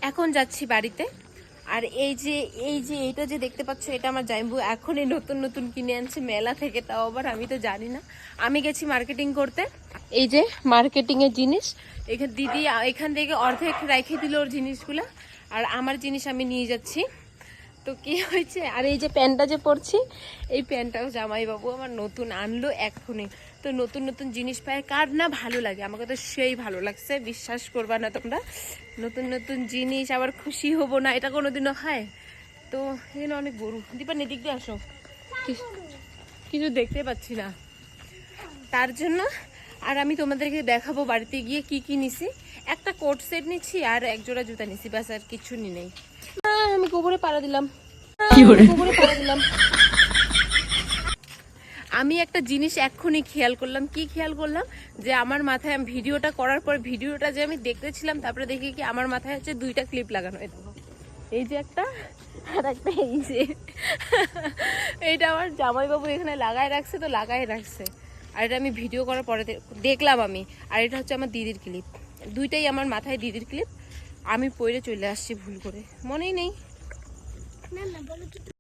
এখন যাচ্ছি বাড়িতে। আর এই যে এইটা যে দেখতে পাচ্ছ, এটা আমার জামাইবু এখনই নতুন নতুন কিনে আনছে মেলা থেকে, তাও আবার আমি তো জানি না। আমি গেছি মার্কেটিং করতে। এই যে মার্কেটিং এর জিনিস, এখানে দিদি এখান থেকে অর্ধেক রেখে দিল ওর জিনিসগুলো, আর আমার জিনিস আমি নিয়ে যাচ্ছি। তো কি হয়েছে, আর এই যে প্যান্টটা যে পরছি, এই প্যান্টটাও জামাইবাবু আমার নতুন আনলো এক্ষুনি। তো নতুন নতুন জিনিস পায় কার না ভালো লাগে, আমাকে তো সেই ভালো লাগছে, বিশ্বাস করবা না তোমরা। নতুন নতুন জিনিস আবার খুশি হব না, এটা কোনোদিনও হয়? তো এখানে অনেক গরু। দীপা এদিক দিয়ে আসো, কিছু দেখতে পাচ্ছি না তার জন্য। আর আমি তোমাদেরকে দেখাবো বাড়িতে গিয়ে কি কি নিছি। একটা কোট সেট নিচ্ছি আর এক জোড়া জুতা নিছি, ব্যাস, আর কিছু নি নেই। আমি গোবরে পাড়া দিলাম, গোবরে পাড়া দিলাম। আমি একটা জিনিস এক্ষুনি খেয়াল করলাম। কি খেয়াল করলাম, যে আমার মাথায় আমি ভিডিওটা করার পর, ভিডিওটা যে আমি দেখতেছিলাম, তারপরে দেখি কি আমার মাথায় হচ্ছে দুইটা ক্লিপ লাগানো। এই যে একটা, আর একটা এই যে এইটা আমার জামাইবাবু এখানে লাগায় রাখছে, তো লাগাই রাখছে। আর এটা আমি ভিডিও করার পরে দেখলাম আমি। আর এটা হচ্ছে আমার দিদির ক্লিপ, দুইটাই আমার মাথায় দিদির ক্লিপ। আমি পরে চলে আসছি ভুল করে, মনেই নেই।